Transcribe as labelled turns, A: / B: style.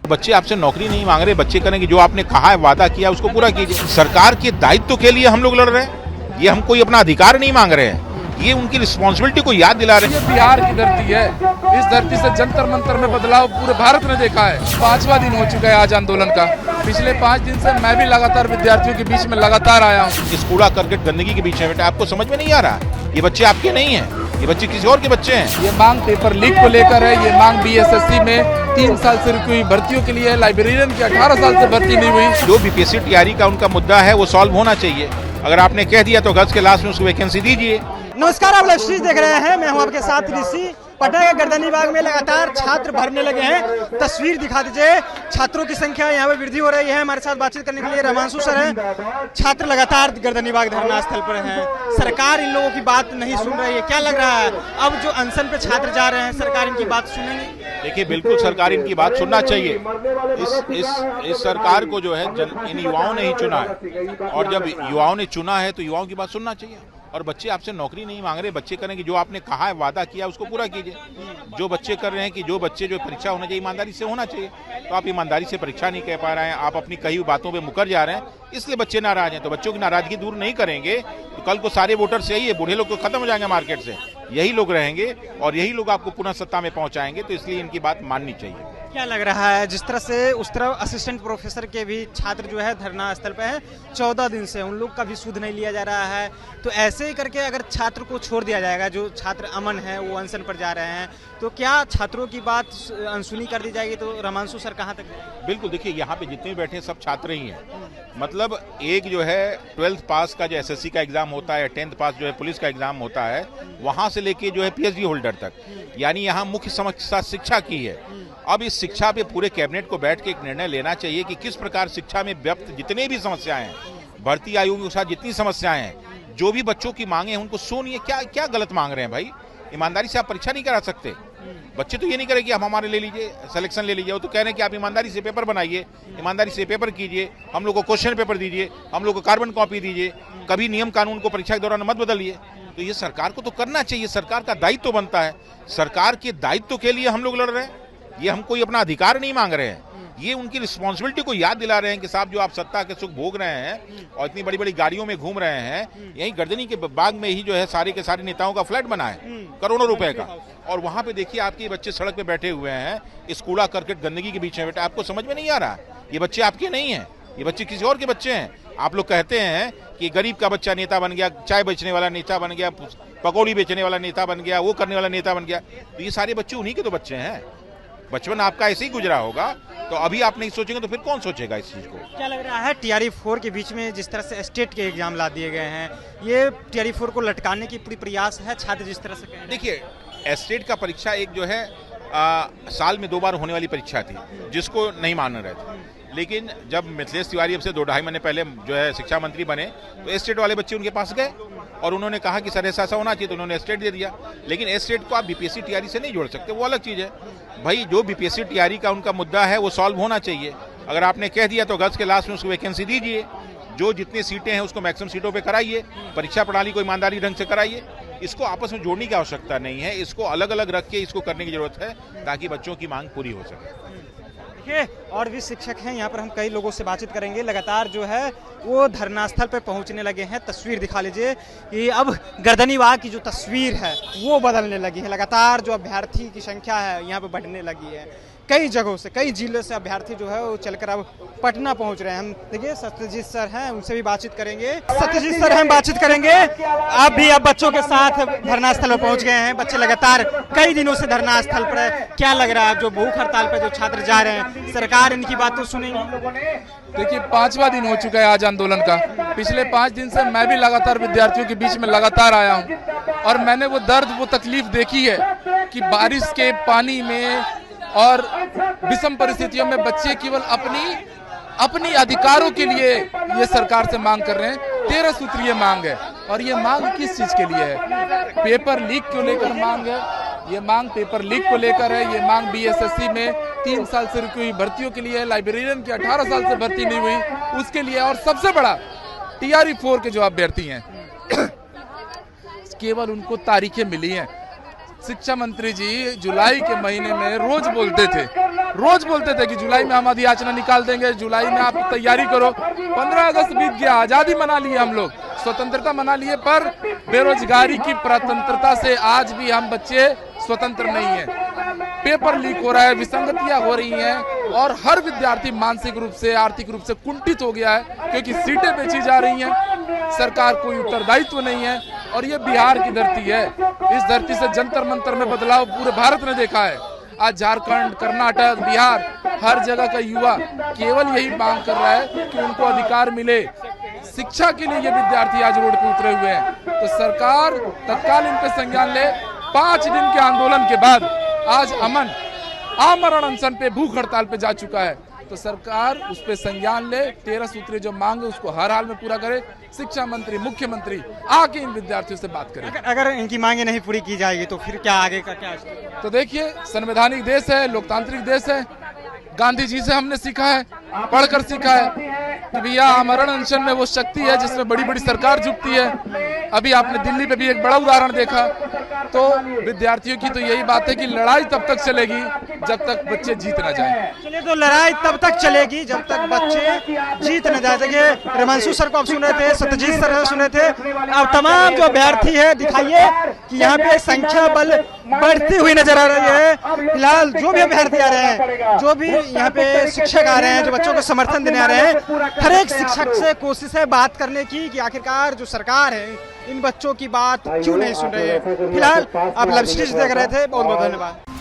A: बच्चे आपसे नौकरी नहीं मांग रहे, बच्चे करेंगे जो आपने कहा है, वादा किया उसको पूरा कीजिए। सरकार के दायित्व के लिए हम लोग लड़ रहे हैं, ये हम कोई अपना अधिकार नहीं मांग रहे हैं, ये उनकी रिस्पॉन्सिबिलिटी को याद दिला रहे हैं।
B: ये बिहार की धरती है, इस धरती से जंतर मंतर में बदलाव पूरे भारत ने देखा है। 5वां दिन हो चुका है आज आंदोलन का। पिछले 5 दिन से मैं भी लगातार विद्यार्थियों के बीच में लगातार आया हूँ।
A: इस कूड़ा करकट गंदगी के बीच में बेटा आपको समझ में नहीं आ रहा, ये बच्चे आपके नहीं हैं, ये बच्चे किसी और के बच्चे हैं।
B: ये मांग पेपर लीक को लेकर है, ये मांग बीएसएससी में 3 साल से रुकी हुई भर्तियों के लिए है। लाइब्रेरियन की 18 साल से भर्ती नहीं हुई।
A: जो बीपीएससी तैयारी का उनका मुद्दा है वो सॉल्व होना चाहिए। अगर आपने कह दिया तो गर्ल्स के लास्ट में उसको वैकेंसी दीजिए।
C: नमस्कार, आप लाइव देख रहे हैं, मैं हूं आपके साथ ऋषि। पटना के गर्दनीबाग में लगातार छात्र भरने लगे हैं। तस्वीर दिखा दीजिए, छात्रों की संख्या यहाँ पे वृद्धि हो रही है। हमारे साथ बातचीत करने के लिए रमांशु सर हैं। छात्र लगातार गर्दनीबाग धरना स्थल पर हैं, सरकार इन लोगों की बात नहीं सुन रही है। क्या लग रहा है अब जो अनशन पे छात्र जा रहे हैं, सरकार इनकी बात सुनेंगे?
A: देखिए, बिल्कुल सरकार इनकी बात सुनना चाहिए। इस सरकार को जो है इन युवाओं ने ही चुना है, और जब युवाओं ने चुना है तो युवाओं की बात सुनना चाहिए। और बच्चे आपसे नौकरी नहीं मांग रहे, बच्चे करेंगे जो आपने कहा है, वादा किया उसको पूरा कीजिए। जो बच्चे कर रहे हैं कि जो बच्चे जो परीक्षा होना चाहिए ईमानदारी से होना चाहिए, तो आप ईमानदारी से परीक्षा नहीं कह पा रहे हैं, आप अपनी कही हुई बातों पे मुकर जा रहे हैं, इसलिए बच्चे नाराज हैं। तो बच्चों की नाराजगी दूर नहीं करेंगे तो कल को सारे वोटर्स यही है, बूढ़े लोग तो खत्म हो जाएंगे मार्केट से, यही लोग रहेंगे और यही लोग आपको पुनः सत्ता में पहुंचाएंगे। तो इसलिए इनकी बात माननी चाहिए।
C: क्या लग रहा है, जिस तरह से उस तरफ असिस्टेंट प्रोफेसर के भी छात्र जो है धरना स्थल पे है 14 दिन से, उन लोग का भी सुध नहीं लिया जा रहा है। तो ऐसे ही करके अगर छात्र को छोड़ दिया जाएगा, जो छात्र अमन है वो अनशन पर जा रहे हैं, तो क्या छात्रों की बात अनसुनी कर दी जाएगी? तो रमांशु सर कहाँ तक?
A: बिल्कुल, देखिए यहाँ पे जितने बैठे सब छात्र ही हैं। मतलब एक जो है 12th पास का जो एसएससी का एग्जाम होता है, 10th पास जो है पुलिस का एग्जाम होता है, वहां से लेके जो है पीएचडी होल्डर तक, यानी यहाँ मुख्य समस्या शिक्षा की है। अब इस शिक्षा पे पूरे कैबिनेट को बैठ के एक निर्णय लेना चाहिए कि किस प्रकार शिक्षा में व्यक्त जितने भी समस्याएं हैं, भर्ती आयोग के साथ जितनी समस्याएं हैं, जो भी बच्चों की मांगे हैं उनको सुनिए। क्या क्या गलत मांग रहे हैं भाई? ईमानदारी से आप परीक्षा नहीं करा सकते। बच्चे तो ये नहीं करें कि हम हमारे ले लीजिए, सिलेक्शन ले लीजिए, वो तो कह रहे हैं कि आप ईमानदारी से पेपर बनाइए, ईमानदारी से पेपर कीजिए, हम लोग को क्वेश्चन पेपर दीजिए, हम लोग को कार्बन कॉपी दीजिए, कभी नियम कानून को परीक्षा के दौरान मत बदलिए। तो ये सरकार को तो करना चाहिए, सरकार का दायित्व बनता है। सरकार के दायित्व के लिए हम लोग लड़ रहे हैं, ये हम कोई अपना अधिकार नहीं मांग रहे हैं, ये उनकी रिस्पॉन्सिबिलिटी को याद दिला रहे हैं कि साहब जो आप सत्ता के सुख भोग रहे हैं और इतनी बड़ी बड़ी गाड़ियों में घूम रहे हैं, यहीं गर्दनी के बाग में ही जो है सारे के सारे नेताओं का फ्लैट बना है करोड़ों रुपए का, और वहां पे देखिए आपके बच्चे सड़क पे बैठे हुए हैं इस कूड़ा करकट गंदगी के बीच में। बेटा आपको समझ में नहीं आ रहा, ये बच्चे आपके नहीं हैं, ये बच्चे किसी और के बच्चे हैं। आप लोग कहते हैं कि गरीब का बच्चा नेता बन गया, चाय बेचने वाला नेता बन गया, पकौड़ी बेचने वाला नेता बन गया, वो करने वाला नेता बन गया, तो ये सारे बच्चे उन्हीं के तो बच्चे हैं। बचपन आपका ऐसे ही गुजरा होगा, तो अभी आप नहीं सोचेंगे तो फिर कौन सोचेगा इस चीज को?
C: क्या लग रहा है TRE 4 के बीच में जिस तरह से स्टेट के एग्जाम ला दिए गए हैं, ये TRE 4 को लटकाने की पूरी प्रयास है छात्र जिस तरह से कह रहे हैं?
A: देखिए, स्टेट का परीक्षा एक जो है साल में 2 बार होने वाली परीक्षा थी, जिसको नहीं मान रहे थे। लेकिन जब मिथिलेश तिवारी अब से 2-2.5 महीने पहले जो है शिक्षा मंत्री बने, तो स्टेट वाले बच्चे उनके पास गए और उन्होंने कहा कि सर ऐसा होना चाहिए, तो उन्होंने स्टेट दे दिया। लेकिन स्टेट को आप बीपीएससी टीआरई से नहीं जोड़ सकते, वो अलग चीज़ है भाई। जो बीपीएससी टीआरई का उनका मुद्दा है वो सॉल्व होना चाहिए। अगर आपने कह दिया तो गर्ल्स के लास्ट में उसको वैकेंसी दीजिए, जो जितनी सीटें हैं उसको मैक्सिमम सीटों पे कराइए, परीक्षा प्रणाली को ईमानदारी ढंग से कराइए। इसको आपस में जोड़ने की आवश्यकता नहीं है, इसको अलग अलग रख के इसको करने की जरूरत है ताकि बच्चों की मांग पूरी हो सके।
C: और भी शिक्षक हैं यहाँ पर, हम कई लोगों से बातचीत करेंगे। लगातार जो है वो धरना स्थल पर पहुँचने लगे हैं। तस्वीर दिखा लीजिए कि अब गर्दनीबाग की जो तस्वीर है वो बदलने लगी है। लगातार जो अभ्यर्थी की संख्या है यहाँ पे बढ़ने लगी है। कई जगहों से, कई जिलों से अभ्यर्थी जो है वो चलकर अब पटना पहुंच रहे हैं। हम देखिए सत्यजीत सर हैं, उनसे भी बातचीत करेंगे। सत्यजीत सर हैं, बातचीत करेंगे। आप भी अब बच्चों के साथ धरना स्थल पर पहुंच गए हैं। बच्चे लगातार कई दिनों से धरना स्थल पर है। क्या लग रहा है जो भूख हड़ताल पर जो छात्र जा रहे हैं, सरकार इनकी बात तो सुनेंगी?
B: देखिए, 5वां दिन हो चुका है आज आंदोलन का। पिछले 5 दिन से मैं भी लगातार विद्यार्थियों के बीच में लगातार आया हूँ, और मैंने वो दर्द, वो तकलीफ देखी है कि बारिश के पानी में और विषम परिस्थितियों में बच्चे केवल अपनी अधिकारों के लिए ये सरकार से मांग कर रहे हैं। 13 सूत्रीय मांग है, और ये मांग किस चीज के लिए है? पेपर लीक को लेकर मांग है, ये मांग पेपर लीक को लेकर है, ये मांग बीएसएससी में 3 साल से रुकी हुई भर्तियों के लिए, लाइब्रेरियन की 18 साल से भर्ती नहीं हुई उसके लिए, और सबसे बड़ा TRE 4 के जो अभ्यर्थी हैं केवल उनको तारीखें मिली हैं। शिक्षा मंत्री जी जुलाई के महीने में रोज बोलते थे कि जुलाई में हम अधियाचना निकाल देंगे, जुलाई में आप तैयारी करो। 15 अगस्त बीत गया, आजादी मना लिए हम लोग, स्वतंत्रता मना लिए, पर बेरोजगारी की स्वतंत्रता से आज भी हम बच्चे स्वतंत्र नहीं है। पेपर लीक हो रहा है, विसंगतियां हो रही हैं और हर विद्यार्थी मानसिक रूप से, आर्थिक रूप से कुंठित हो गया है क्योंकि सीटें बेची जा रही हैं, सरकार कोई उत्तरदायित्व नहीं है। और ये बिहार की धरती है, इस धरती से जंतर मंतर में बदलाव पूरे भारत ने देखा है। आज झारखंड, कर्नाटक, बिहार, हर जगह का युवा केवल यही मांग कर रहा है कि उनको अधिकार मिले। शिक्षा के लिए ये विद्यार्थी आज रोड पे उतरे हुए हैं, तो सरकार तत्काल इन पे संज्ञान ले। 5 दिन के आंदोलन के बाद आज आमरण अनशन पे, भूख हड़ताल पे जा चुका है, तो सरकार उस पे संज्ञान ले। 13 सूत्रीय जो मांग है उसको हर हाल में पूरा करे। शिक्षा मंत्री, मुख्यमंत्री आके इन विद्यार्थियों से बात करें।
C: अगर इनकी मांगे नहीं पूरी की जाएगी तो फिर क्या आगे का क्या?
B: तो देखिए, संवैधानिक देश है, लोकतांत्रिक देश है। गांधी जी से हमने सीखा है, पढ़कर सीखा है कि भैया आमरण अनशन में वो शक्ति है जिसमें बड़ी बड़ी सरकार झुकती है। अभी आपने दिल्ली पे भी एक बड़ा उदाहरण देखा। तो विद्यार्थियों की तो यही बात है कि लड़ाई तब तक चलेगी जब तक बच्चे जीत ना जाए।
C: चलिए, तो लड़ाई तब तक चलेगी जब तक बच्चे जीत न जाए। देखिए, रमनसू सर को आप सुन रहे थे, सत्यजीत सर सुन रहे थे, अब तमाम जो अभ्यर्थी है दिखाइए कि यहाँ पे संख्या बल बढ़ती हुई नजर आ रही है। फिलहाल जो भी अभ्यर्थी आ रहे हैं, जो भी यहाँ पे शिक्षक आ रहे हैं, जो बच्चों को समर्थन देने आ रहे हैं, हर एक शिक्षक से कोशिश है बात करने की कि आखिरकार जो सरकार है इन बच्चों की बात क्यों नहीं सुन रही है। फिलहाल आप लव स्टेज देख रहे थे, बहुत बहुत धन्यवाद।